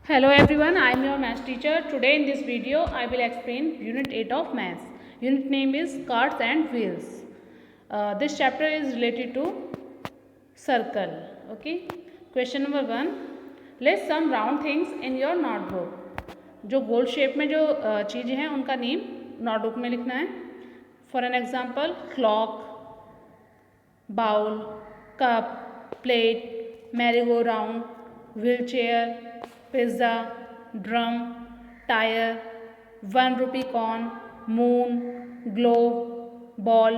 Hello everyone, I am your maths teacher. Today in this video I will explain unit 8 of maths. Unit name is carts and wheels. This chapter is related to circle. Okay. Question number 1. List some round things in your notebook. जो गोल shape में जो चीज़ें हैं उनका name notebook में लिखना है. For an example clock, bowl, cup, plate, merry go round, wheelchair, pizza, drum, tyre, 1 rupee coin, moon, globe, ball,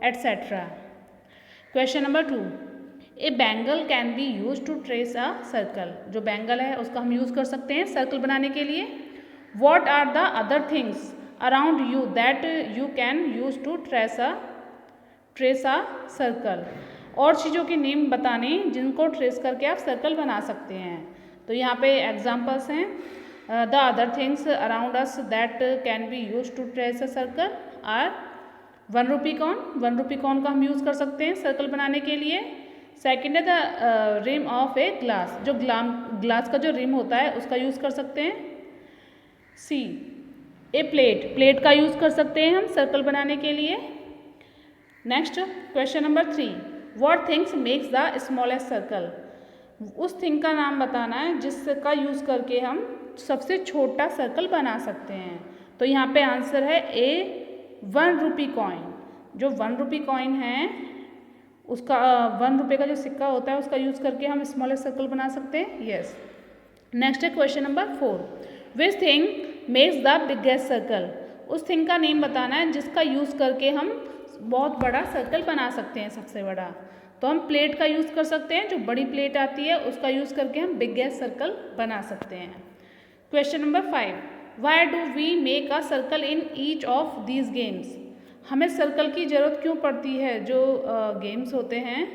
etcetera. Question number 2. A bangle can be use to trace a circle. जो bangle है उसका हम use कर सकते हैं circle बनाने के लिए. What are the other things around you that you can use to trace a circle. और चीज़ों के नेम बताने जिनको ट्रेस करके आप सर्कल बना सकते हैं. तो यहाँ पे एग्जाम्पल्स हैं. The other things around us that can be use to trace a circle are 1 rupee coin. 1 rupee coin का हम यूज़ कर सकते हैं सर्कल बनाने के लिए. सेकेंड है the rim of a glass. जो ग्लास का जो रिम होता है उसका यूज़ कर सकते हैं. सी ए प्लेट. प्लेट का यूज़ कर सकते हैं हम सर्कल बनाने के लिए. Next question number 3. What things makes the smallest circle. उस थिंग का नाम बताना है जिसका यूज़ करके हम सबसे छोटा सर्कल बना सकते हैं. तो यहाँ पे आंसर है ए 1 rupee कॉइन. जो 1 rupee कॉइन है उसका 1 रुपये का जो सिक्का होता है उसका यूज़ करके हम स्मॉलेस्ट सर्कल बना सकते हैं. यस. नेक्स्ट है question number 4. Which thing makes the biggest circle. उस थिंग का नेम बताना है जिसका यूज़ करके हम बहुत बड़ा सर्कल बना सकते हैं, सबसे बड़ा. तो हम प्लेट का यूज़ कर सकते हैं. जो बड़ी प्लेट आती है उसका यूज़ करके हम बिगेस्ट सर्कल बना सकते हैं. Question number 5. Why do we make a circle in each of these games. हमें सर्कल की ज़रूरत क्यों पड़ती है. जो गेम्स होते हैं,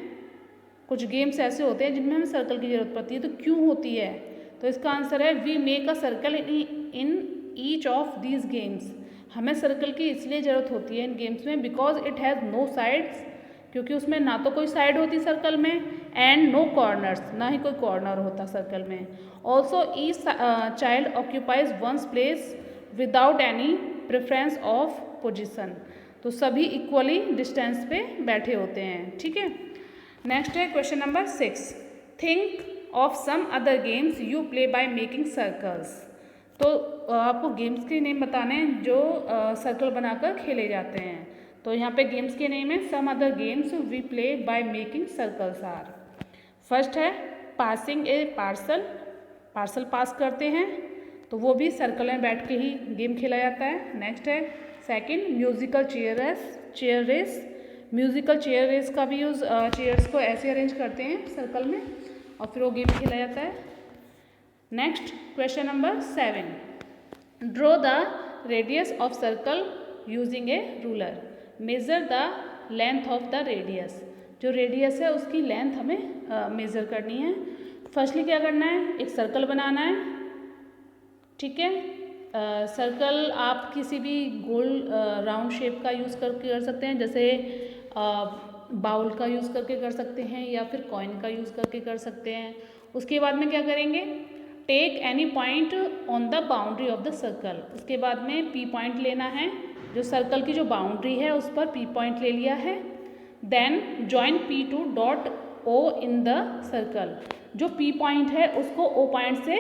कुछ गेम्स ऐसे होते हैं जिनमें हमें सर्कल की ज़रूरत पड़ती है. तो क्यों होती है. तो इसका आंसर है we make a circle in each of these games. हमें सर्कल की इसलिए ज़रूरत होती है इन गेम्स में because it has no sides. क्योंकि उसमें ना तो कोई साइड होती सर्कल में एंड नो कॉर्नर्स. ना ही कोई कॉर्नर होता सर्कल में. Also each child occupies ones place without any preference of position. तो सभी इक्वली डिस्टेंस पे बैठे होते हैं. ठीक है. नेक्स्ट है question number 6. Think of some other games you play by making circles. तो आपको गेम्स के नेम बताने हैं जो सर्कल बनाकर खेले जाते हैं. तो यहाँ पे गेम्स के नेम है some other games we play by making circles are. First है passing a parcel. Parcel pass करते हैं तो वो भी सर्कल में बैठ के ही गेम खेला जाता है. नेक्स्ट है second musical chair race. Musical chair race का भी यूज़ चेयर्स को ऐसे अरेंज करते हैं सर्कल में और फिर वो गेम खेला जाता है. Next question number 7. Draw the radius of circle using A ruler. Measure the length of the radius. जो रेडियस है उसकी लेंथ हमें मेज़र करनी है. फर्स्टली क्या करना है, एक सर्कल बनाना है. ठीक है. सर्कल आप किसी भी गोल राउंड शेप का यूज़ करके कर सकते हैं. जैसे बाउल का यूज़ करके कर सकते हैं या फिर कॉइन का यूज़ करके कर सकते हैं. उसके बाद में क्या करेंगे, take any point on the boundary of the circle. उसके बाद में पी पॉइंट लेना है. जो सर्कल की जो बाउंड्री है उस पर पी पॉइंट ले लिया है. Then join P to dot O in the circle. जो पी पॉइंट है उसको ओ पॉइंट से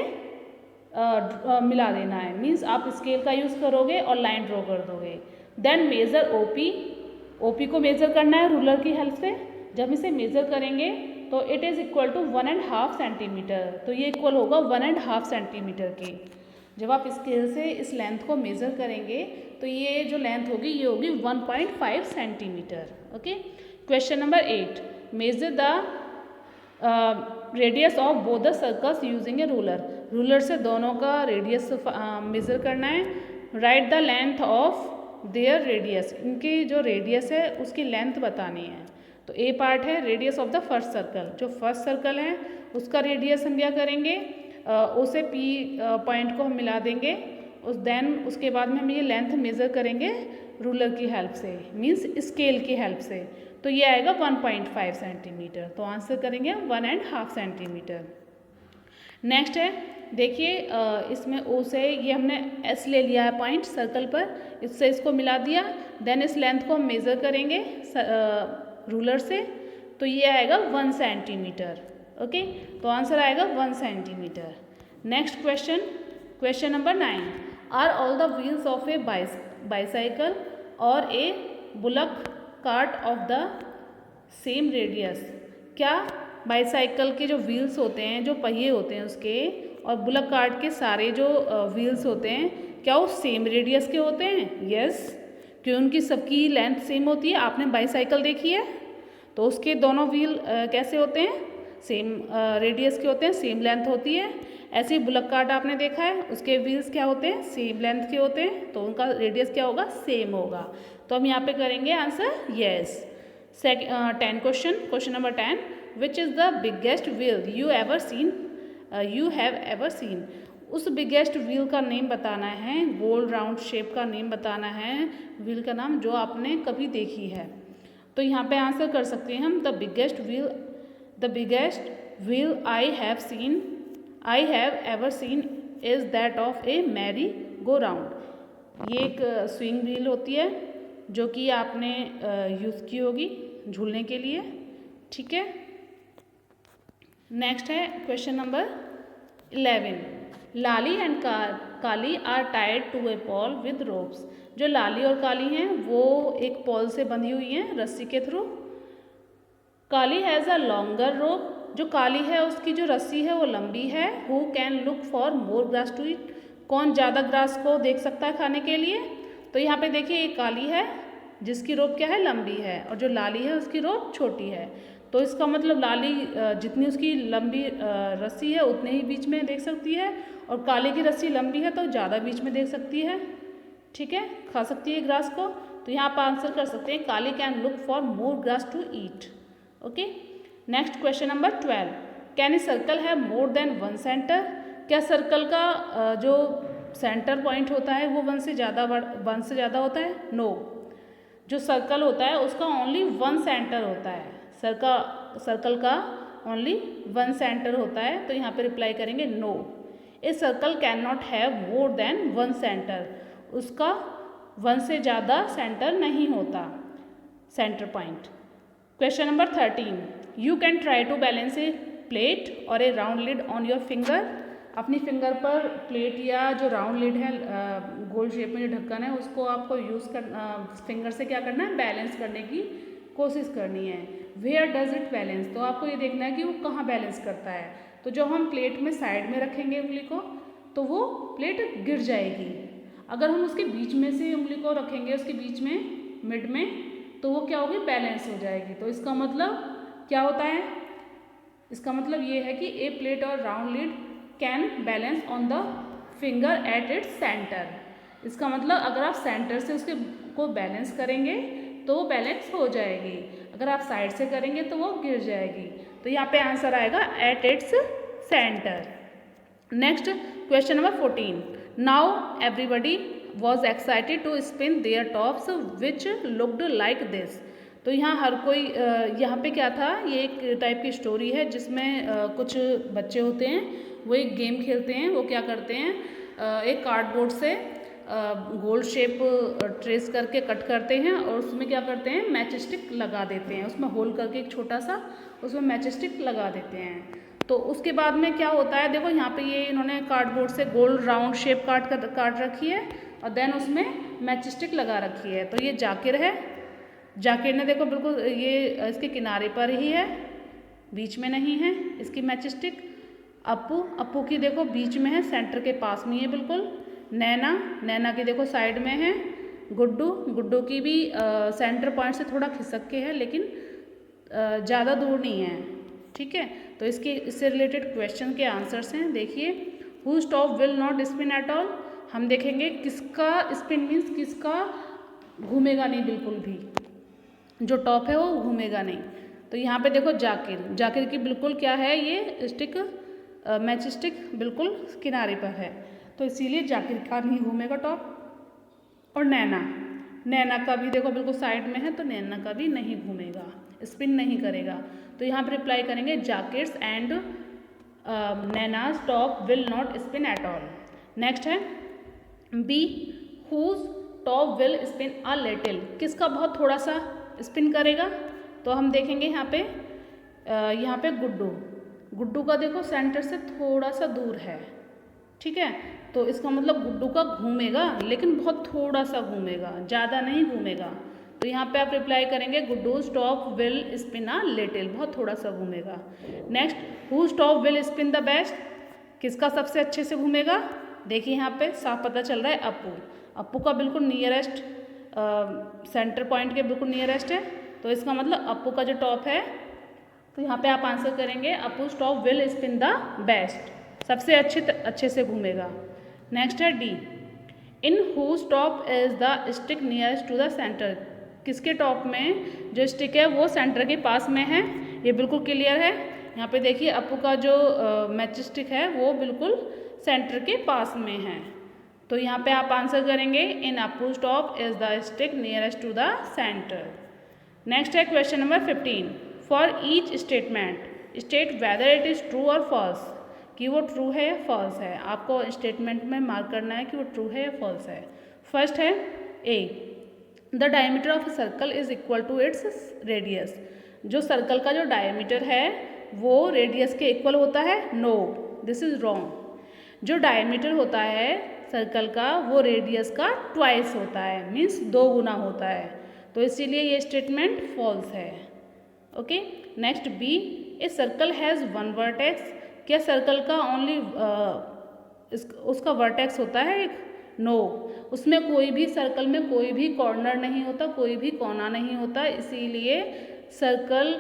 मिला देना है. मीन्स आप स्केल का यूज़ करोगे और लाइन ड्रॉ कर दोगे. Then measure O P. O P को मेज़र करना है रूलर की हेल्प से. जब इसे मेज़र करेंगे तो it is equal to 1.5 centimetre. तो ये इक्वल होगा 1.5 सेंटीमीटर के. जब आप स्केल से इस लेंथ को मेज़र करेंगे तो ये जो लेंथ होगी ये होगी 1.5 centimetre. Okay. Question number 8. Measure the radius of both the circles using A ruler. Ruler से दोनों का रेडियस मेज़र करना है. Right the length of their radius. इनकी जो रेडियस है उसकी लेंथ बतानी है. तो ए पार्ट है radius of the first circle. जो फर्स्ट सर्कल है उसका रेडियस हम क्या करेंगे, ओ से पी पॉइंट को हम मिला देंगे. देन उसके बाद में हम ये लेंथ मेज़र करेंगे रूलर की हेल्प से, मीन्स स्केल की हेल्प से. तो ये आएगा 1.5 सेंटीमीटर. तो आंसर करेंगे 1.5 सेंटीमीटर. नेक्स्ट है देखिए इसमें ओ से ये हमने एस ले लिया है पॉइंट सर्कल पर, इससे इसको मिला दिया, देन इस लेंथ को हम मेज़र करेंगे रूलर से, तो ये आएगा 1 सेंटीमीटर। ओके, तो आंसर आएगा 1 centimetre. Next question, question number 9, are all the wheels of a bicycle or a bullock cart of the same radius? क्या बाईसाइकिल के जो व्हील्स होते हैं, जो पहिए होते हैं उसके, और बुलक कार्ट के सारे जो व्हील्स होते हैं, क्या वो सेम रेडियस के होते हैं? यस, क्यों उनकी सबकी लेंथ सेम होती है। आपने बाईसाइकिल देखी है तो उसके दोनों व्हील कैसे होते हैं? सेम रेडियस के होते हैं, सेम लेंथ होती है। ऐसे ही बुलक कार्ट आपने देखा है, उसके व्हील्स क्या होते हैं? सेम लेंथ के होते हैं, तो उनका रेडियस क्या होगा? सेम होगा। तो हम यहाँ पे करेंगे answer yes. 10 question, question number 10, which is the biggest wheel you have ever seen? उस बिगेस्ट व्हील का नेम बताना है, गोल राउंड शेप का नेम बताना है, व्हील का नाम जो आपने कभी देखी है। तो यहाँ पे आंसर कर सकते हैं हम, the biggest wheel I have ever seen is that of A Mary go round. ये एक स्विंग व्हील होती है जो कि आपने यूज़ की होगी झूलने के लिए, ठीक है। नेक्स्ट है question number 11, Lali and Kali are tied to a pole with ropes. जो लाली और काली हैं वो एक पॉल से बंधी हुई हैं रस्सी के थ्रू। Kali has a longer rope, जो काली है उसकी जो रस्सी है वो लंबी है। Who can look for more grass to eat? कौन ज़्यादा ग्रास को देख सकता है खाने के लिए? तो यहाँ पे देखिए ये काली है जिसकी रोप क्या है? लंबी है, और जो लाली है उसकी रोप छोटी है। तो इसका मतलब लाली जितनी उसकी लंबी रस्सी है उतने ही बीच में देख सकती है, और काली की रस्सी लंबी है तो ज़्यादा बीच में देख सकती है, ठीक है, खा सकती है ग्रास को। तो यहाँ आप आंसर कर सकते हैं Kali can look for more grass to eat. Okay, next question number 12, can a circle have more than 1 centre? क्या सर्कल का जो सेंटर पॉइंट होता है वो 1 से ज़्यादा होता है? नो, जो सर्कल होता है उसका ओनली 1 सेंटर होता है। सर्कल का ओनली 1 सेंटर होता है, तो यहाँ पे रिप्लाई करेंगे no, a circle can not have more than 1 centre. उसका 1 से ज़्यादा सेंटर नहीं होता, centre point. Question number 13, you can try to balance a plate or a round lid on your finger. अपनी फिंगर पर प्लेट या जो राउंड लिड है गोल शेप में जो ढक्कन है उसको आपको फिंगर से क्या करना है? बैलेंस करने की कोशिश करनी है। Where does it balance? तो आपको ये देखना है कि वो कहाँ बैलेंस करता है। तो जो हम प्लेट में साइड में रखेंगे उंगली को तो वो प्लेट गिर जाएगी। अगर हम उसके बीच में से उंगली को रखेंगे, उसके बीच में मिड में, तो वो क्या होगी? बैलेंस हो जाएगी। तो इसका मतलब क्या होता है? इसका मतलब ये है कि ए प्लेट और round lid can balance on the finger at its centre. इसका मतलब अगर आप सेंटर से उसके को बैलेंस करेंगे तो वो बैलेंस हो जाएगी, अगर आप साइड से करेंगे तो वो गिर जाएगी। तो यहाँ पे आंसर आएगा at its centre. Next question number 14, now everybody was excited to spin their tops which looked like this. तो यहाँ हर कोई यहाँ पे क्या था? ये एक टाइप की स्टोरी है जिसमें कुछ बच्चे होते हैं, वो एक गेम खेलते हैं। वो क्या करते हैं? एक कार्डबोर्ड से गोल शेप ट्रेस करके कट करते हैं और उसमें क्या करते हैं? मैच स्टिक लगा देते हैं, उसमें होल करके एक छोटा सा उसमें मैच स्टिक लगा देते हैं। तो उसके बाद में क्या होता है? देखो यहाँ पे ये इन्होंने कार्डबोर्ड से गोल राउंड शेप काट रखी है और देन उसमें मैच स्टिक लगा रखी है। तो ये जाकिर है, जाकिर ने देखो बिल्कुल ये इसके किनारे पर ही है, बीच में नहीं है इसकी मैच स्टिक। अप्पू की देखो बीच में है, सेंटर के पास में है बिल्कुल। नैना की देखो साइड में है। गुड्डू की भी सेंटर पॉइंट से थोड़ा खिसक के है, लेकिन ज़्यादा दूर नहीं है, ठीक है। तो इससे रिलेटेड क्वेश्चन के आंसर्स हैं, देखिए। Whose top will not spin at all? हम देखेंगे किसका स्पिन मीन्स किसका घूमेगा नहीं, बिल्कुल भी जो टॉप है वो घूमेगा नहीं। तो यहाँ पे देखो जाकिर की बिल्कुल क्या है? ये स्टिक मैच स्टिक बिल्कुल किनारे पर है, तो इसीलिए जाकिर का नहीं घूमेगा टॉप। और नैना का भी देखो बिल्कुल साइड में है, तो नैना का भी नहीं घूमेगा, स्पिन नहीं करेगा। तो यहाँ पर रिप्लाई करेंगे Zakir's and Nana's top will not spin at all. नेक्स्ट है B, whose top will spin a little. किसका बहुत थोड़ा सा स्पिन करेगा? तो हम देखेंगे यहाँ पे गुड्डू का देखो सेंटर से थोड़ा सा दूर है, ठीक है। तो इसका मतलब गुड्डू का घूमेगा, लेकिन बहुत थोड़ा सा घूमेगा, ज़्यादा नहीं घूमेगा। तो यहाँ पे आप रिप्लाई करेंगे Guddu stop will spin a little, बहुत थोड़ा सा घूमेगा। Next, who stop will spin the best, किसका सबसे अच्छे से घूमेगा? देखिए यहाँ पे साफ पता चल रहा है अप्पू का बिल्कुल नियरेस्ट, सेंटर पॉइंट के बिल्कुल नियरेस्ट है। तो इसका मतलब अप्पू का जो टॉप है, तो यहाँ पे आप आंसर करेंगे Appu stop will spin the best, सबसे अच्छे से घूमेगा। नेक्स्ट है D, in who stop is the stick nearest to the centre, किसके टॉप में जो स्टिक है वो सेंटर के पास में है? ये बिल्कुल क्लियर है। यहाँ पे देखिए अप्पू का जो मैच स्टिक है वो बिल्कुल सेंटर के पास में है। तो यहाँ पे आप आंसर करेंगे in Appu's top is the stick nearest to the centre. Next है question number 15, for each statement state whether it is true or false, कि वो ट्रू है या फॉल्स है। आपको स्टेटमेंट में मार्क करना है कि वो ट्रू है या फॉल्स है। फर्स्ट है A, the diameter of a circle is equal to its radius, जो सर्कल का जो डायमीटर है वो रेडियस के इक्वल होता है? No, this is wrong. जो डायमीटर होता है सर्कल का वो रेडियस का ट्वाइस होता है, मीन्स 2 गुना होता है। तो इसीलिए ये स्टेटमेंट फॉल्स है। Okay. Next B, a circle has 1 vertex, क्या सर्कल का ओनली उसका वर्टेक्स होता है एक? नो, उसमें कोई भी सर्कल में कोई भी कॉर्नर नहीं होता, कोई भी कोना नहीं होता, इसीलिए सर्कल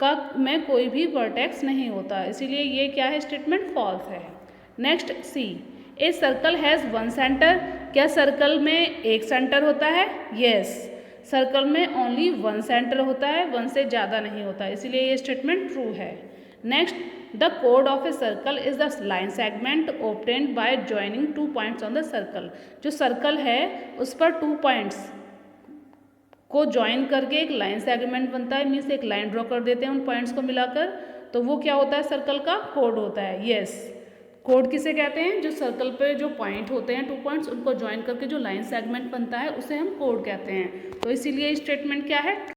का में कोई भी वर्टेक्स नहीं होता, इसीलिए ये क्या है? स्टेटमेंट फॉल्स है। Next C, a circle has 1 centre, क्या सर्कल में एक सेंटर होता है? यस, सर्कल में ओनली 1 सेंटर होता है, 1 से ज़्यादा नहीं होता, इसीलिए ये स्टेटमेंट ट्रू है। नेक्स्ट, द कोड of a circle is the line segment obtained by joining 2 points on the circle, जो सर्कल है उस पर 2 पॉइंट्स को ज्वाइन करके एक लाइन सेगमेंट बनता है, मीन्स एक लाइन ड्रॉ कर देते हैं उन पॉइंट्स को मिलाकर, तो वो क्या होता है? सर्कल का कोड होता है। यस, कोड किसे कहते हैं? जो सर्कल पे जो पॉइंट होते हैं 2 पॉइंट्स, उनको ज्वाइन करके जो लाइन सेगमेंट बनता है उसे हम कोड कहते हैं। तो इसीलिए स्टेटमेंट क्या है?